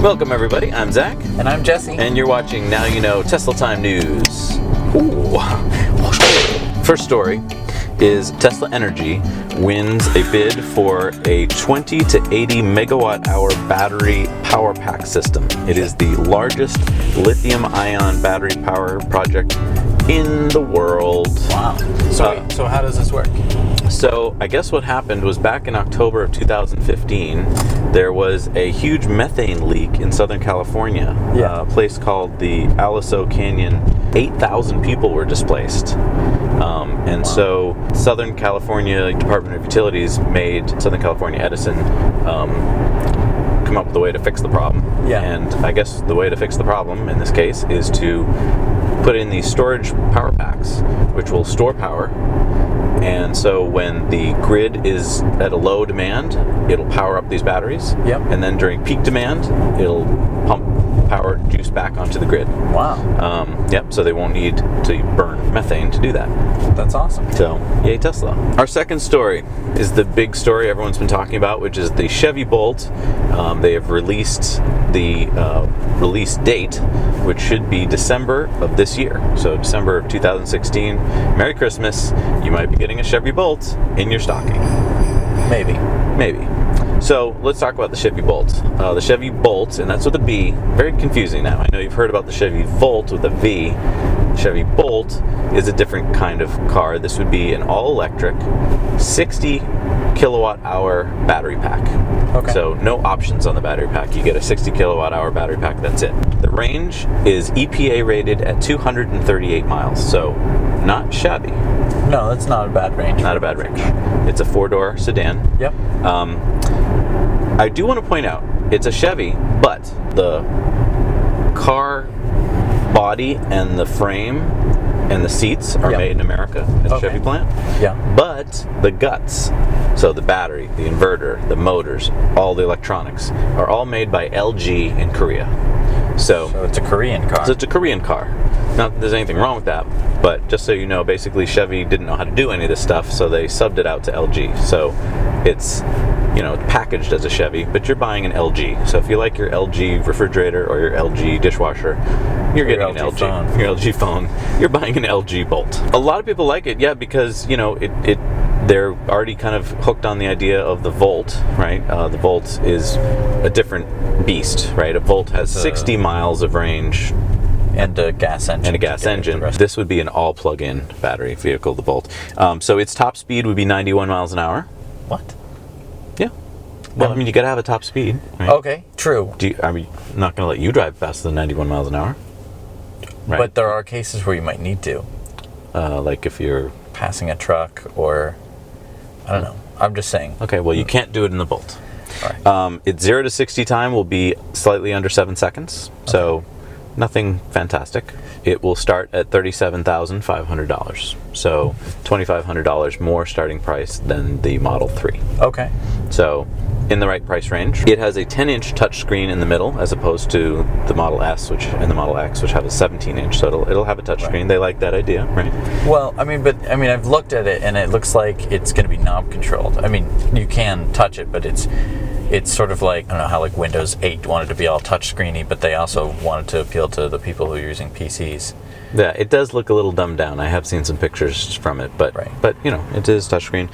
Welcome everybody, I'm Zach. And I'm Jesse. And you're watching Now You Know Tesla Time News. Ooh. First story is Tesla Energy wins a bid for a 20 to 80 megawatt hour battery power pack system. It is the largest lithium-ion battery power project in the world. Wow. So how does this work? So I guess what happened was back in October of 2015, there was a huge methane leak in Southern California. Yeah. A place called the Aliso Canyon. 8,000 people were displaced. And wow. So Southern California Department of Utilities made Southern California Edison come up with a way to fix the problem. Yeah. And I guess the way to fix the problem in this case is to put in these storage power packs, which will store power. And so when the grid is at a low demand, it'll power up these batteries. Yep. And then during peak demand, it'll pump power juice back onto the grid. Wow. Yep, so they won't need to burn methane to do that. That's awesome. So, yay Tesla. Our second story is the big story everyone's been talking about, which is the Chevy Bolt. They have released the release date, which should be December of this year. So December of 2016. Merry Christmas. You might be getting a Chevy Bolt in your stocking. Maybe. So let's talk about the Chevy Bolt. The Chevy Bolt, and that's with a B, very confusing now. I know you've heard about the Chevy Volt with a V. The Chevy Bolt is a different kind of car. This would be an all-electric 60 kilowatt hour battery pack. Okay. So no options on the battery pack. You get a 60 kilowatt hour battery pack, that's it. The range is EPA rated at 238 miles, so not shabby. No, that's not a bad range. Not a bad range. It's a four-door sedan. Yep. I do want to point out, it's a Chevy, but the car body and the frame and the seats are made in America at the Chevy plant. Yeah. But the guts, so the battery, the inverter, the motors, all the electronics, are all made by LG in Korea. So it's a Korean car. So it's a Korean car. Not that there's anything wrong with that, but just so you know, basically Chevy didn't know how to do any of this stuff, so they subbed it out to LG. So it's, packaged as a Chevy, but you're buying an LG. So if you like your LG refrigerator or your LG dishwasher, you're getting an LG phone. Your LG phone. You're buying an LG Bolt. A lot of people like it, because they're already kind of hooked on the idea of the Volt, right? The Volt is a different beast, right? A Volt has 60 miles of range. And a gas engine. This would be an all plug-in battery vehicle, the Volt. So its top speed would be 91 miles an hour. What? Yeah. Well, you gotta have a top speed. Right? Okay, true. I'm not gonna let you drive faster than 91 miles an hour. Right? But there are cases where you might need to. Like if you're passing a truck or, I don't know. I'm just saying. Okay, well, you can't do it in the Bolt. All right. Its 0 to 60 time will be slightly under 7 seconds. Okay. So nothing fantastic. It will start at $37,500. So $2,500 more starting price than the Model 3. Okay. So in the right price range. It has a 10-inch touchscreen in the middle, as opposed to the Model S and the Model X, which have a 17-inch. So it'll have a touchscreen. Right. They like that idea, right? Well, I've looked at it, and it looks like it's going to be knob controlled. You can touch it, but it's sort of like, I don't know how like Windows 8 wanted to be all touchscreeny, but they also wanted to appeal to the people who are using PCs. Yeah, it does look a little dumbed down. I have seen some pictures from it, but it is touchscreen.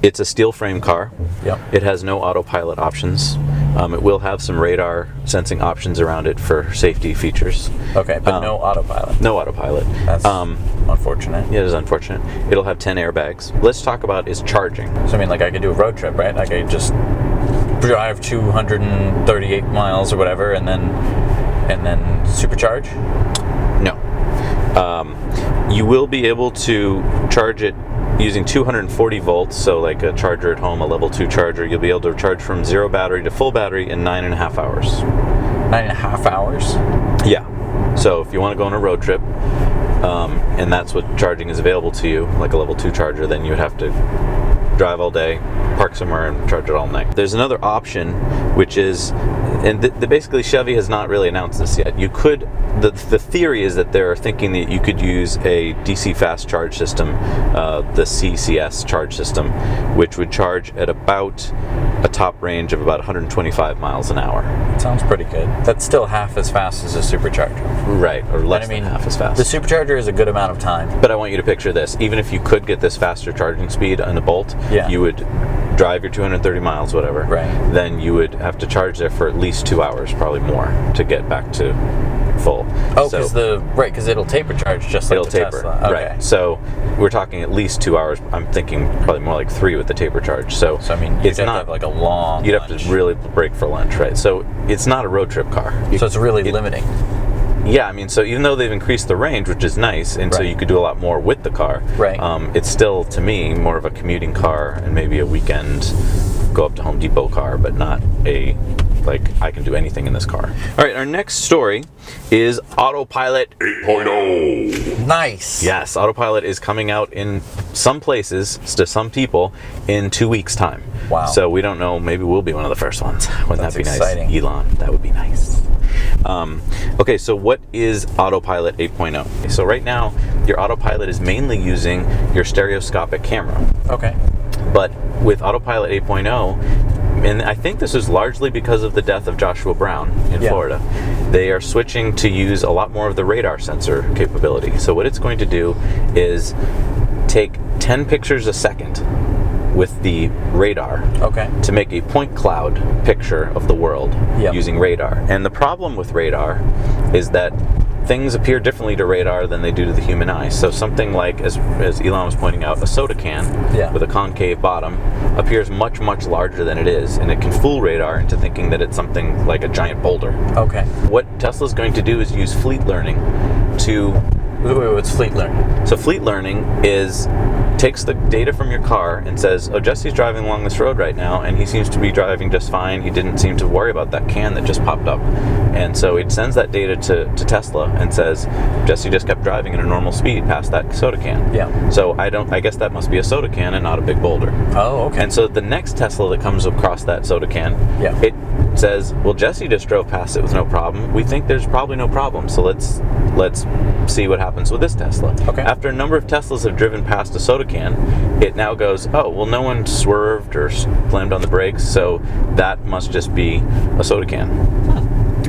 It's a steel frame car. Yep. It has no autopilot options. It will have some radar sensing options around it for safety features. Okay, but no autopilot. No autopilot. That's unfortunate. Yeah, it is unfortunate. It'll have 10 airbags. Let's talk about its charging. So I could do a road trip, right? I could just drive 238 miles or whatever, and then supercharge? No. You will be able to charge it using 240 volts, so like a charger at home, a level 2 charger. You'll be able to charge from zero battery to full battery in 9.5 hours. 9.5 hours? Yeah. So if you want to go on a road trip, and that's what charging is available to you, like a level 2 charger, then you would have to drive all day, park somewhere, and charge it all night. There's another option, which is, and basically Chevy has not really announced this yet. You could, the theory is that they're thinking that you could use a DC fast charge system, the CCS charge system, which would charge at about a top range of about 125 miles an hour. Sounds pretty good. That's still half as fast as a supercharger. Right, or less than half as fast. The supercharger is a good amount of time. But I want you to picture this. Even if you could get this faster charging speed on a Bolt, you would drive your 230 miles, whatever. Right. Then you would have to charge there for at least 2 hours, probably more, to get back to full. Oh, because it'll taper charge just like the Tesla. Okay. Right. So we're talking at least 2 hours. I'm thinking probably more like 3 with the taper charge. So I mean, you'd have to have like a long You'd lunch. have to really break for lunch, right? So it's not a road trip car. So it's really limiting. Yeah, I mean, so even though they've increased the range, which is nice, and so you could do a lot more with the car, it's still, to me, more of a commuting car and maybe a weekend go up to Home Depot car, but not a, like, I can do anything in this car. All right, our next story is Autopilot 8.0. Nice. Yes, Autopilot is coming out in some places, to some people, in 2 weeks' time. Wow. So we don't know, maybe we'll be one of the first ones. Wouldn't that be exciting. Nice? Elon, that would be nice. Okay, so what is Autopilot 8.0? So right now, your Autopilot is mainly using your stereoscopic camera. Okay. But with Autopilot 8.0, and I think this is largely because of the death of Joshua Brown in Florida, they are switching to use a lot more of the radar sensor capability. So what it's going to do is take 10 pictures a second with the radar to make a point cloud picture of the world using radar. And the problem with radar is that things appear differently to radar than they do to the human eye. So something like, as Elon was pointing out, a soda can with a concave bottom appears much, much larger than it is, and it can fool radar into thinking that it's something like a giant boulder. Okay. What Tesla's going to do is use fleet learning to... Wait, what's fleet learning? So fleet learning takes the data from your car and says, oh, Jesse's driving along this road right now, and he seems to be driving just fine. He didn't seem to worry about that can that just popped up. And so it sends that data to Tesla and says, Jesse just kept driving at a normal speed past that soda can. Yeah. So I guess that must be a soda can and not a big boulder. Oh, okay. And so the next Tesla that comes across that soda can, it says, well, Jesse just drove past it with no problem. We think there's probably no problem, so let's see what happens with this Tesla. Okay. After a number of Teslas have driven past a soda can, it now goes, oh, well, no one swerved or slammed on the brakes, so that must just be a soda can.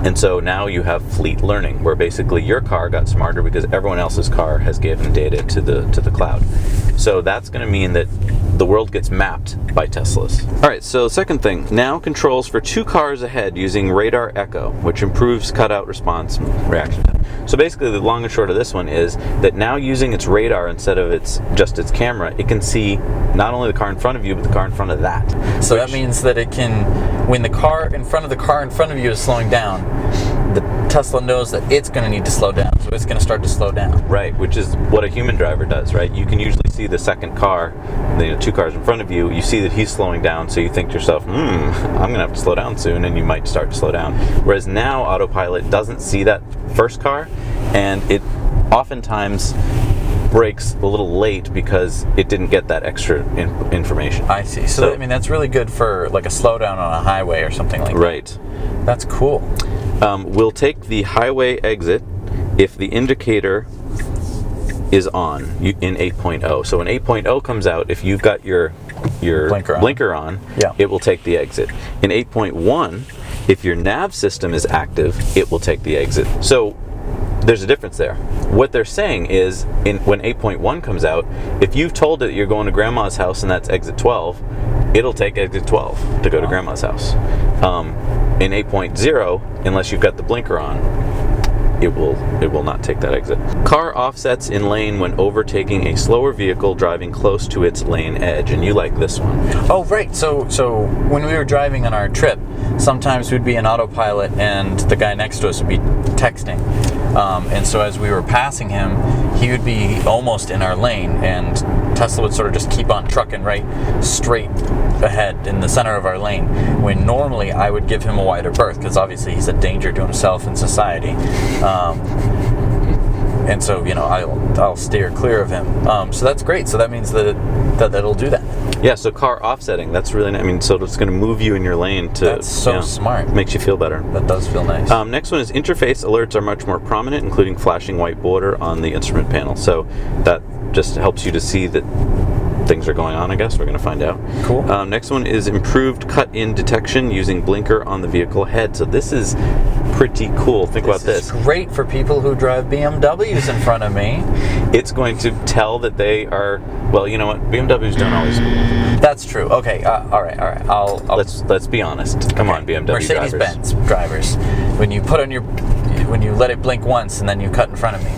And so now you have fleet learning, where basically your car got smarter because everyone else's car has given data to the cloud. So that's going to mean that the world gets mapped by Teslas. All right, so second thing, now controls for 2 cars ahead using radar echo, which improves cutout response and reaction time. So basically the long and short of this one is that now using its radar instead of its camera, it can see not only the car in front of you, but the car in front of that. So that means that it can, when the car in front of you is slowing down, the Tesla knows that it's going to need to slow down, so it's going to start to slow down. Right, which is what a human driver does, right? You can usually see the second car, 2 cars in front of you, you see that he's slowing down, so you think to yourself, I'm going to have to slow down soon, and you might start to slow down. Whereas now Autopilot doesn't see that first car, and it oftentimes brakes a little late because it didn't get that extra information. I see. So I mean, that's really good for like a slowdown on a highway or something like that. Right. That's cool. We'll take the highway exit if the indicator is on in 8.0. So when 8.0 comes out, if you've got your blinker on, it will take the exit. In 8.1, if your nav system is active, it will take the exit. So there's a difference there. What they're saying is, when 8.1 comes out, if you've told it you're going to grandma's house and that's exit 12, it'll take exit 12 to go to grandma's house. In 8.0, unless you've got the blinker on, it will not take that exit. Car offsets in lane when overtaking a slower vehicle driving close to its lane edge, and you like this one. Oh, right. So when we were driving on our trip, sometimes we'd be in autopilot and the guy next to us would be texting. And so as we were passing him, he would be almost in our lane, and Tesla would sort of just keep on trucking right straight ahead in the center of our lane, when normally I would give him a wider berth because obviously he's a danger to himself and society. And so, I'll steer clear of him. So that's great. So that means that it'll do that. Yeah, so car offsetting, that's really nice. I mean, so it's going to move you in your lane to... That's so smart. Makes you feel better. That does feel nice. Next one is interface alerts are much more prominent, including flashing white border on the instrument panel. So that just helps you to see that things are going on, I guess. We're going to find out. Cool. Next one is improved cut-in detection using blinker on the vehicle head. So this is pretty cool. Think about this. This is great for people who drive BMWs in front of me. It's going to tell that they are, well, you know what? BMWs don't always. That's true. Okay. All right. I'll let's be honest. Come on, BMW Mercedes-Benz drivers. When you let it blink once and then you cut in front of me,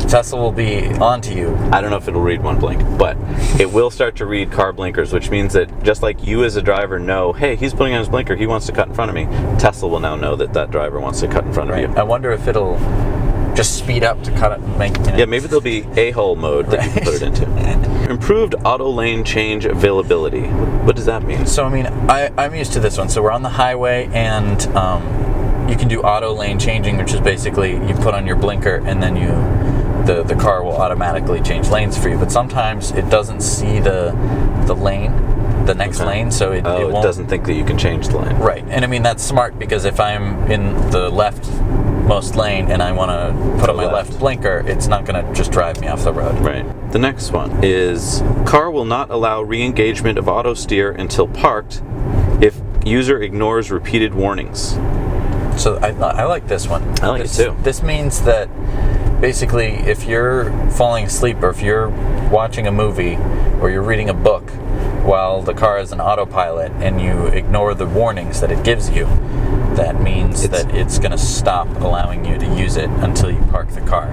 Tesla will be onto you. I don't know if it'll read one blink, but it will start to read car blinkers, which means that just like you as a driver know, hey, he's putting on his blinker, he wants to cut in front of me, Tesla will now know that that driver wants to cut in front of you. I wonder if it'll just speed up to cut it and make Yeah, maybe there'll be a-hole mode that you can put it into. Improved auto lane change availability. What does that mean? So, I mean, I'm used to this one. So we're on the highway and you can do auto lane changing, which is basically you put on your blinker and then the car will automatically change lanes for you. But sometimes it doesn't see the lane, the next lane, so it won't. It doesn't think that you can change the lane. Right, and I mean that's smart because if I'm in the leftmost lane and I want to put on my left blinker, it's not going to just drive me off the road. Right. The next one is car will not allow re-engagement of auto steer until parked if user ignores repeated warnings. So I like this one. I like it too. This means that basically if you're falling asleep or if you're watching a movie or you're reading a book while the car is an autopilot and you ignore the warnings that it gives you, that means that it's going to stop allowing you to use it until you park the car.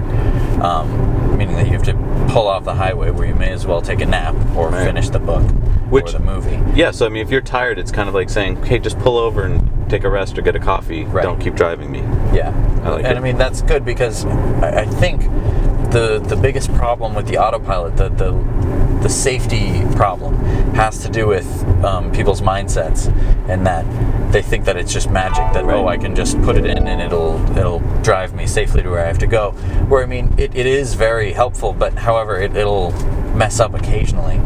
Meaning that you have to pull off the highway where you may as well take a nap or finish the book or the movie. Yeah, so I mean if you're tired, it's kind of like saying, hey, just pull over and take a rest or get a coffee. Right. Don't keep driving me. Yeah. I mean that's good because I think the biggest problem with the autopilot, the safety problem, has to do with people's mindsets, and that they think that it's just magic, that I can just put it in and it'll drive me safely to where I have to go. Where I mean it is very helpful, but however it'll mess up occasionally,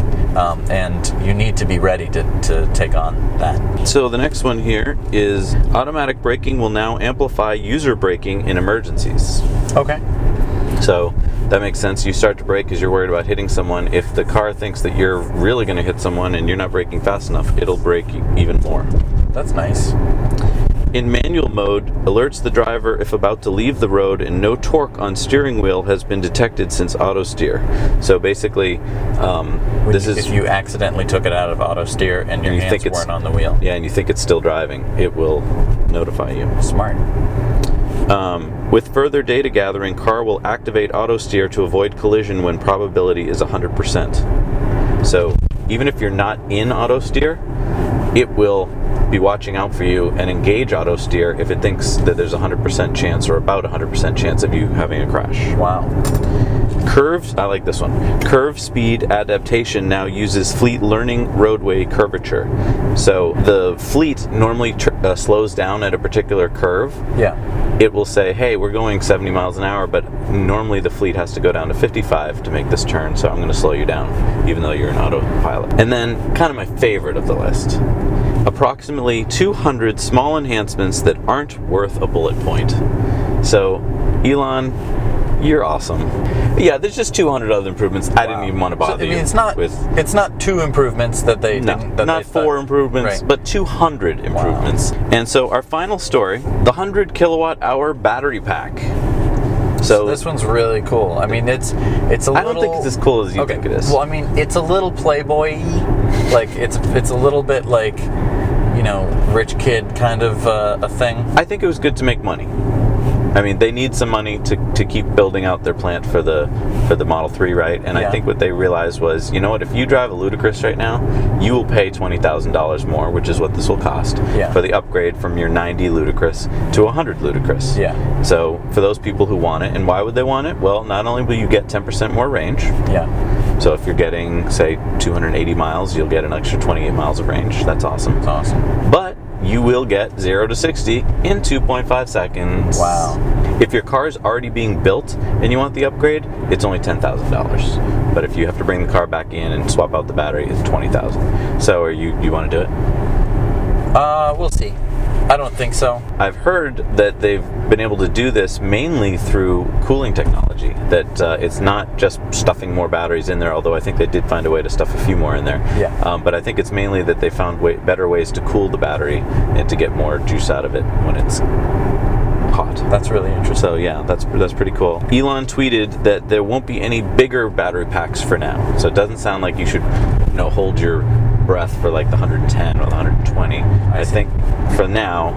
and you need to be ready to take on that. So the next one here is automatic braking will now amplify user braking in emergencies. Okay. So that makes sense. You start to brake because you're worried about hitting someone. If the car thinks that you're really going to hit someone and you're not braking fast enough, it'll brake even more. That's nice. In manual mode, alerts the driver if about to leave the road and no torque on steering wheel has been detected since auto steer. So basically, if you accidentally took it out of auto steer and your hands weren't on the wheel. Yeah, and you think it's still driving, it will notify you. Smart. With further data gathering, car will activate auto steer to avoid collision when probability is 100%. So even if you're not in auto steer, it will be watching out for you and engage auto steer if it thinks that there's a 100% chance or about 100% chance of you having a crash. Wow. I like this one. Curve speed adaptation now uses fleet learning roadway curvature. So the fleet normally slows down at a particular curve. Yeah. It will say, hey, we're going 70 miles an hour, but normally the fleet has to go down to 55 to make this turn, so I'm going to slow you down, even though you're an autopilot. And then, kind of my favorite of the list, approximately 200 small enhancements that aren't worth a bullet point. So, Elon, you're awesome. Yeah, there's just 200 other improvements. I didn't even want to bother you. It's not 2 improvements that they not 4 improvements, but 200 improvements. Wow. And so our final story, the 100 kilowatt hour battery pack. So this one's really cool. I mean, it's a little. I don't think it's as cool as you think it is. Well, I mean, it's a little Playboy-y. Like it's a little bit like, rich kid kind of a thing. I think it was good to make money. I mean, they need some money to keep building out their plant for the Model 3, right? And I think what they realized was, you know what, if you drive a Ludicrous right now, you will pay $20,000 more, which is what this will cost, for the upgrade from your 90 Ludicrous to 100 Ludicrous. Yeah. So for those people who want it, and why would they want it? Well, not only will you get 10% more range. Yeah. So if you're getting, say, 280 miles, you'll get an extra 28 miles of range. That's awesome. That's awesome. But you will get 0 to 60 in 2.5 seconds. Wow. If your car is already being built and you want the upgrade, it's only $10,000. But if you have to bring the car back in and swap out the battery, it's $20,000. So you want to do it? We'll see. I don't think so. I've heard that they've been able to do this mainly through cooling technology, that it's not just stuffing more batteries in there, although I think they did find a way to stuff a few more in there. Yeah. But I think it's mainly that they found better ways to cool the battery and to get more juice out of it when it's hot. That's really interesting. So yeah, that's pretty cool. Elon tweeted that there won't be any bigger battery packs for now. So it doesn't sound like you should, hold your breath for like the 110 or the 120. I think for now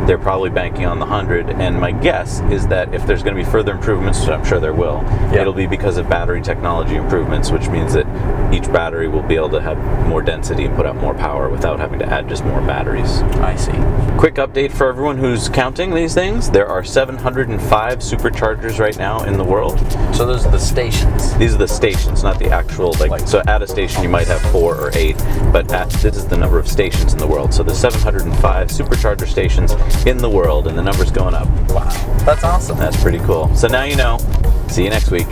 they're probably banking on the 100, and my guess is that if there's going to be further improvements, which I'm sure there will, it'll be because of battery technology improvements, which means that each battery will be able to have more density and put out more power without having to add just more batteries. I see. Quick update for everyone who's counting these things. There are 705 superchargers right now in the world. So those are the stations. These are the stations, not the actual, so at a station you might have 4 or 8, but this is the number of stations in the world. So there's 705 supercharger stations in the world, and the number's going up. Wow. That's awesome. That's pretty cool. So now you know. See you next week.